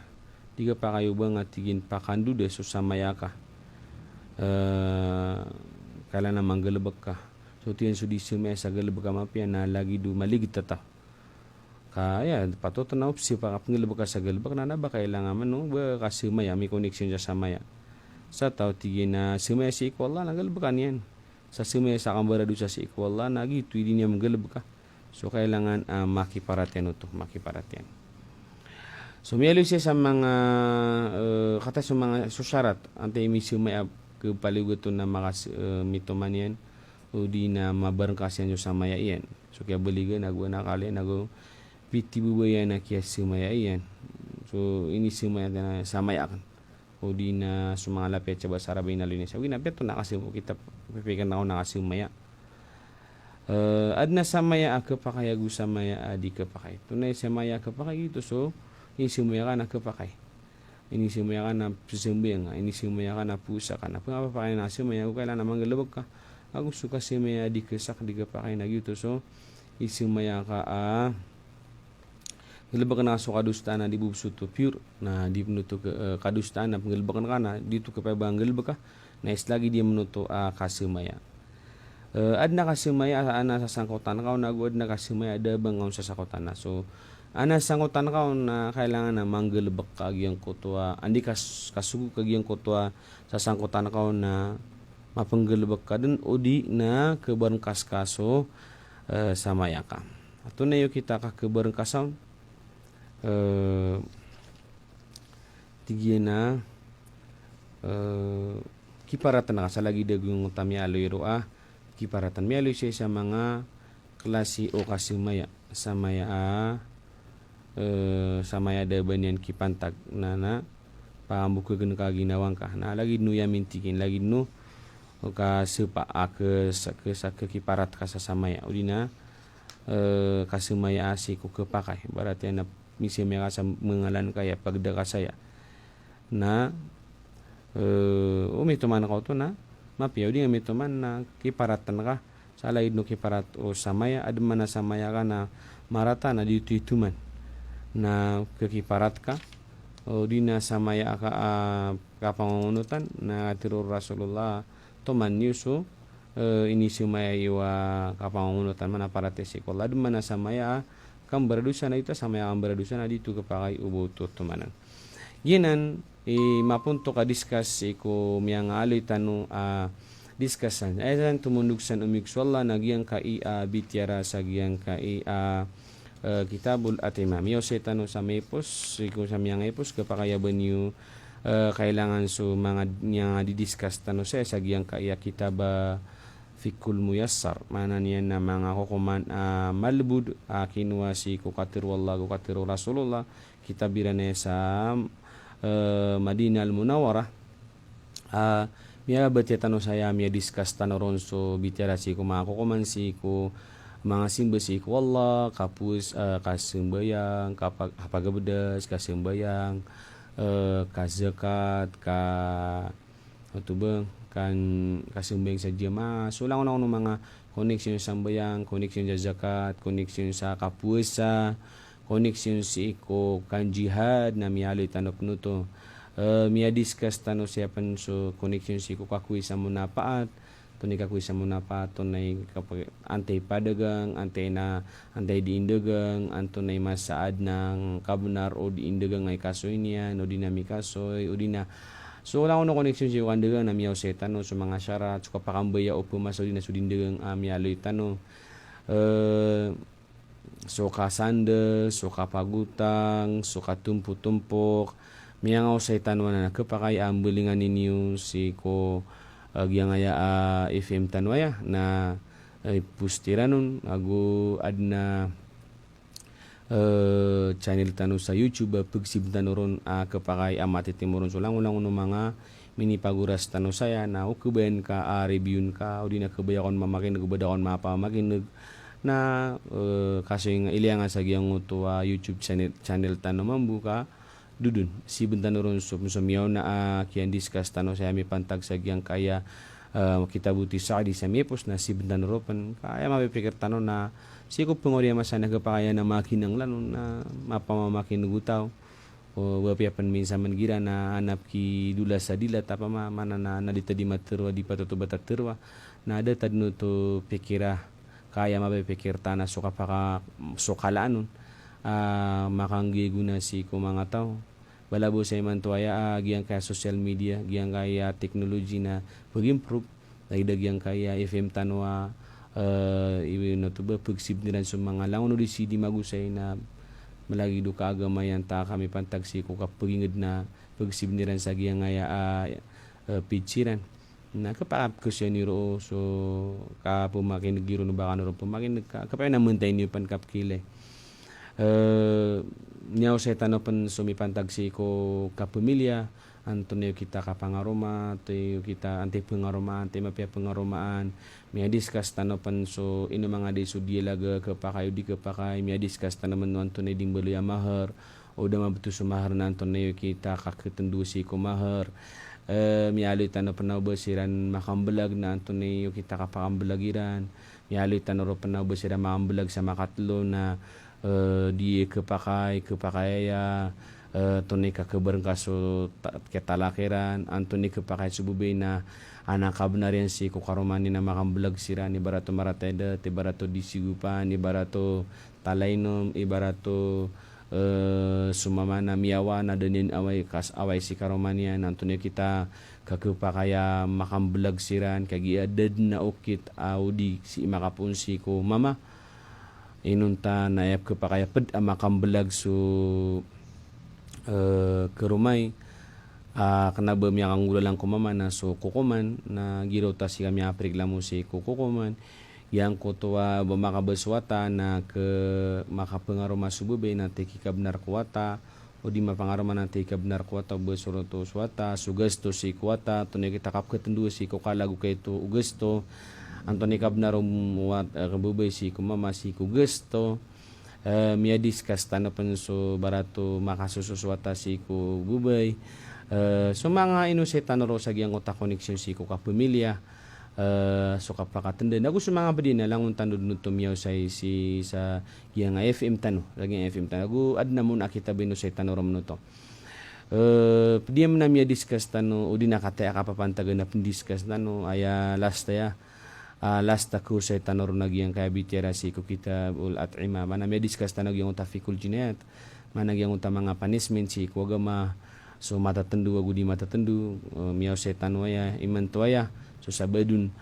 Di ka pa kayo ba nga tigin pa kandude so samaya ka. Kala na manggalabag ka. So tiyan so di sumaya sa galabag ka mapya na lagi do maligit tata. Kaya patuto na upsi pa pangalabag ka sa galabag na ba kailangan man no ba kasi maya may connection sa samaya. Sa tao tigin na sumaya si Ikwala na galabag ka niyan. Sa sumaya sa kambara do sa si Ikwala na gitu hindi niya manggalabag ka. So kailangan makiparatian ito, makiparatian. So miyalo siya sa mga kata sa mga susyarat ante emisyo may kapaligot na mituman yan o di na mabarangkasyan yung sa maya yan. So kaya baligan nagwa na kali nago piti bubayan na kaya sumaya yan. So ini sumaya na sa maya kan o di na sa mga lapet sa basarabay na linis. Sabi na beto nakasimu kita pipikan na ako nakasumaya. Ad na sa maya ako pa kaya gu sa maya adi ka pa kay. Tunay sa maya ka pa kay ito so inisumaya ka na kapakay. Inisumaya ka na sumbayang. Inisumaya ka na pusa ka na. Pangapapakay na sumaya ko kailan naman galabag ka. Ako suka sumaya di kasak di kapakay na gito. So, isumaya ka galabag ka na kaso kadusta na di bubsuto pure na di minuto kadusta na panggalabag ka na dito kapay bang galabag ka na islagi di minuto kasumaya. Ad na kasumaya ana sa sangkutan ka o nagod na kasumaya ada bang sa sakutan na. So, ana sangutan ka na kailangan na manggalabak kagiyang kutwa andi kasugo kagiyang kutwa sa sangkutan ka na mapanggalabak ka dun o di na kebarangkas kaso sa maya ka. Ato na yung kita ka kebarangkasaw tigyan na kiparatan na ka sa lagi dagyong tamyaloy roa kiparatan miyaloy siya sa mga klase o kasimaya sa maya sa maya daban yan kipantag na pamukugan ka ginawang ka na lagi no yamintikin lagi no ka sepa sa kiparat ka sa samaya uli na kasumaya asi ko kepakai berarti na misi merasa mengalan kaya pagdaka saya na umi tuman ko to na mapiyaw di nga tuman na kiparatan ka sa laid no kiparat o samaya adman na samaya ka na marata na dito ituman na kikiparat ka o di na samaya ka kapangungunutan na tirur Rasulullah tuman yuso ini sumaya iwa kapangungunutan mana parate sikola adman na samaya kang beradusa na ito samaya kang beradusa na dito kapakai ubuto tumanan ginan mapunto ka discuss ko miyang aloy tanu discussan ayatan tumundugsan umigsualla nagyang ka bitiara sa giyang ka kitabul atimam yo setano sa mepos ko sa miyang epos kapakayaban yu kailangan so mga niya didiscuss tano sa giyang ka kitaba fikul muyassar mana niya na mga kukuman malbud kinwa si kukatir wallah kukatir Rasulullah kitabirane sa Madinah al-Munawwarah miya batia tano saya miya discuss tano ron so bicara si ko mga kukuman si ko mga simba si ko Allah kapus kasembayang kapagabedas kasembayang kazakat ka ito ba kan kasembayang sa jemaah so lang ako ng mga connection sa sambayang connection sa zakat connection sa kapusa connection si ko kan jihad na miyaloy tanop nuto miya discuss tano siapan so connection si ko kakuy sa munapaat to ni kakuy sa munapaat to nay kapag antay padagang antay di indagang anto nay masaad ng kabenar o di indagang ay kasoy niya no dinami kasoy o di na so wala ko no connection si ko kandagang na miyaw sa tano so mga syarat so kapakambaya o pumaso di na so dindagang miyaloy tano so kasanda, so kapagutang, so katumpu-tumpok miyangaw sa itanwa na kapakay ang bulingan ninyo si ko agyang aya FM tanwaya na pustira nun ago ad na channel tanu sa YouTube pagsib tanu ron kapakay amati timuron so lang ulang mga mini paguras tanu saya na ukubayan ka reviewin ka o di na kabayakon mamakin nagubadakon mapamakin na kaso yung iliang sa giyang utuwa YouTube channel tano mambuka dudun si bentano ron so miyaw na kiyan discuss tano sa mi pantag sa giyang kaya kita buti sa di sa mipos na si bentano ropan kaya mapipikir tano na si ko pungorya masana kapakaya na makinang lanon na mapamamakin nugutaw o wapiapan minsan man gira na anap ki dula sa dila tapa mana na nalita di materwa di patuto bataterwa na ada tadno to pikira kaya mapipikir tanah so kapaka so kalaan nun makanggiguna si ko mga tao balabo sa iman tuwaya giyang kaya social media giyang kaya technology na pag-improve dagdag giyang kaya FM tanwa no to ba pagsib nilan so mga langon di CD magusay na malagi do kaagamayan ta kami pantagsi ko kapagingid na pagsib nilan sa giyang kaya pichiran na kapag ko siya niro so kapumakin nagiro no baka no pumakin kapay na muntay niyo pan kapkile niyaw sa tanopan sumipantag si ko kapamilya Antonio kita kapangaroma tayo kita ante pangaroma ante mapya pangaromaan miya discuss tanopan so ino mga di so dialaga kapakayo di kapakay miya discuss tanaman no Antonio ding beluya mahar o dama betu sumahar na Antonio kita kaketendu si ko mahar miyaloy tano panaw basiran makambelag na Antonio kita kapakambelagiran miyaloy tano ro panaw basiran makambelag sa makatlo na di kepakaya Tony kakebareng kaso ketalakiran Anthony kepakay sububay na anak kabnarian si kukaromani na makambelag sira ni barato marateda ti barato disigupan ni barato talainom ibarato sumama na miyawa na danin away si karomania nantunyo kita kakupakaya makambelag siran kagiadad na ukit audi si makapunsi ko mama inunta na yap kapakaya ped makambelag so kerumay kanaba miya kang lang ko mama na so kukuman na girota si kami apriglamo si kukuman yang kutua bamakabaswata na ke makapengaroma subube na tekikabnar kuwata o di mapangaroma na tekikabnar kuwata besuroto swata sugesto si kuwata tunay kita kapketendu si kokalagu kaito ugesto antoni kabnar wat kabube si kumama si kugesto Mia discuss tano pen so barato makasususwata si ko bubay. So mga ino sa tanoro sa giyang utak connection si ko kapamilya. So kapakatanda na gusto mga badin na lang untan dun tumiyaw si sa giyang FM tano. Lagi FM tano. Gu adna mo nakita bino sa tanorom no to. Diam na miya discuss tano o di nakataya kapapantagan na discuss tano aya last ako sa tanor nagyang kaya bitira si ko kita ul at ima mana may discuss tanag yung tafikul jinayat mana yung mga punishment si ko agama so matatendu agu di matatendu miyaw sa tanwaya iman tuaya so sabadun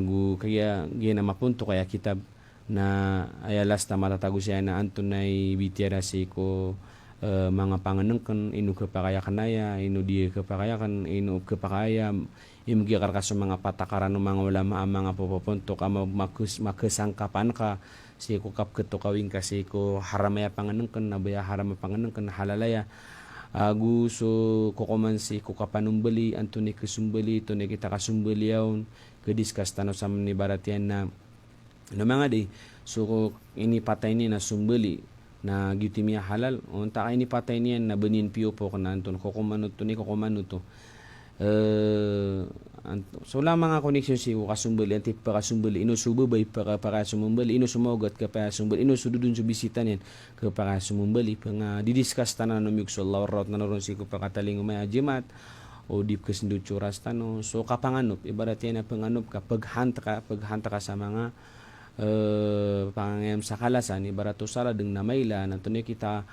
gu kaya gina mapunto kaya kitab na aya last matatago siya na antunay bitira si ko mga panganengken inu kepakayakan aya inu dia kepakayakan inu kepakaya imgi karkas mga patakaran ng mga ulama mga popopontok ama makesangkapan ka si ko kap ketokawing kasi ko haramaya panganengken nabaya harama panganengken halalaya gusto ko komansi ko kapanumbeli antuni kesumbeli to ne kita kasumbeliaun ke discuss tano sa ni baratian na mga di so ini patay ni na sumbeli na gitimia halal unta ini patay niyan na benin piyo po kana anton ko kumanut to ni ko kumanut to so lamang mga connection si ko kasumbeli anti pa kasumbeli ino subabay para sumumbeli ino sumogat ka pa sumbeli ino sududun su bisita niyan ka para sumumbeli pang didiscuss tanan no mix Allah rot na ron si ko pa kataling may ajimat o dip kesindu curas tano so kapanganup ibarat yan na panganup ka paghanta ka sa mga pangayam sa kalasan ibarato sala deng namayla nantunay kita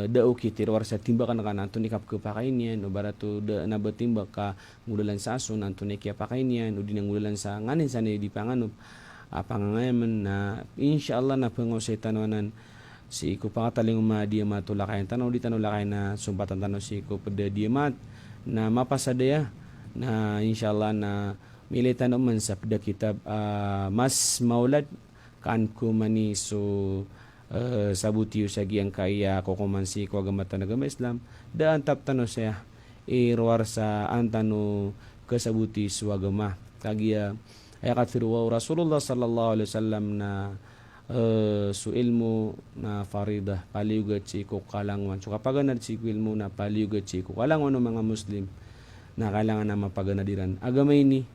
dao kitir war sa timbakan ka nantunay kap kapakainian o barato da nabatimbak ka ngulalan sa aso nantunay kaya pakainian o dinang ngulalan sa nganin sa di panganup pangangayaman na insyaallah na pangosay tanawanan si ko pakataling dia matulakayan tanaw di tanulakay na sumpatan tanaw si ko pada diamat na mapasadaya na insyaallah na militan naman sa pada kitab mas maulad kan kumani so sabutiyo sa giyang kaya kukumansi ko agamata nagama Islam daan taptano siya irwar sa antano kasabuti sa agama kagiya ay katfiru Rasulullah sallallahu alaihi wasallam na so ilmu na farida paliugat si ko kalangwan so kapag si ilmu na paliugat si ko kalangwan ng mga Muslim na kailangan na mapaganadiran agama ini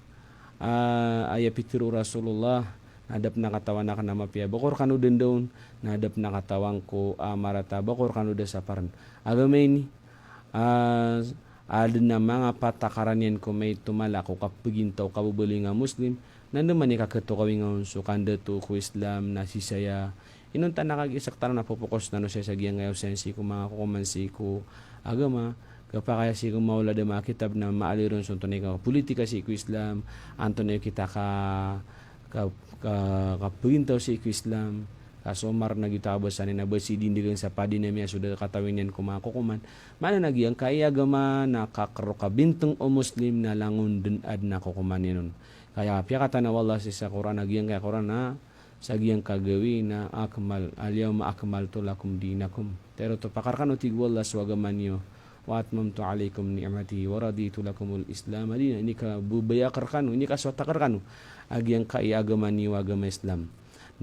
aya pitiru Rasulullah nadap na katawan na kanama piya bakor kanu dendon nadap na katawang ko marata bakor kanu da saparan agama ini ada na mga patakaran yan ko may tumala ko kapagintaw kabubuli nga Muslim nanduman ni kakatokawing nga so kanda to ko Islam na sisaya inunta nakagisak tanong na pupukos na no siya sa giyang ngayon sensi ko mga kukumansi ko agama kapag si ko maula de mga kitab na maaliron so tunay ka politika si ko Islam antonyo kita kapintaw si ko Islam kasomar na gitabasan na basi dindigan sa padi na miya sudah katawin yan kumakukuman mana nagyang kaya agama na kakro o Muslim na langon dunad na kukuman yun kaya piya kata na wallah sa Quran nagyang kaya Quran na sa giyang kagawi na akmal alyawma akmaltu lakum dinakum pero to pakarkan utig wallah swagaman nyo wa atmamtu alaikum ni'mati wa raditu lakumul islam adina ini ka bubayakarkanu ini ka swatakarkanu agyang kaiagaman ni agama Islam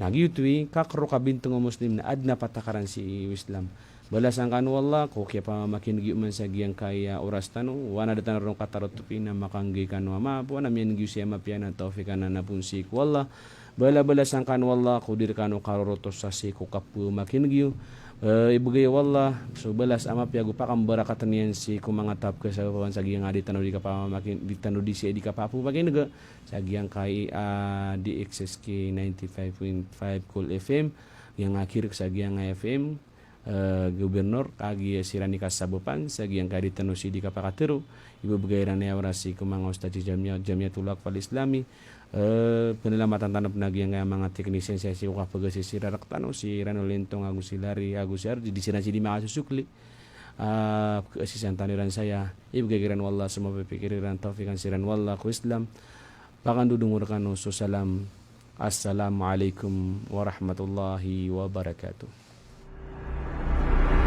nagyutwi kakro kabintong Muslim na adna patakaran si Islam balasan kanu wallah ko kaya pa makin gyuman sa giyang kaya oras tanu wana datan ron katarot pina makanggi kanu ama po na mian gyu siya mapiana tawfikan na napunsik wallah balasan kanu wallah ko dir kanu karorotos sa si ko kapu makin gyu ibugay wallah so balas ama piago pa kang barakatan niyan si kumangatap ka sa kawan sa giyang adi tanaw di ka pa makin di tanaw di siya di ka pa po makin naga sa giyang kay di XSK 95.5 Cool FM yang akhir sa giyang FM gubernur kagi sirani kasabupan sa giyang kay di tanaw si di ka pa katero ibugay ran ya si kumang ustad Jamiatul Aqfal Islami penelamatan tanap nagi yang mga teknisyen saya si kapag si Sirarak tano si Ranolentong Agus Hilary Agus Ardi di sina si di makasusukli keasisan taniran saya ibu gagiran wallah semua pikiran taufikan siran wallah ku Islam pakan dudungurkan salam assalamualaikum warahmatullahi wabarakatuh.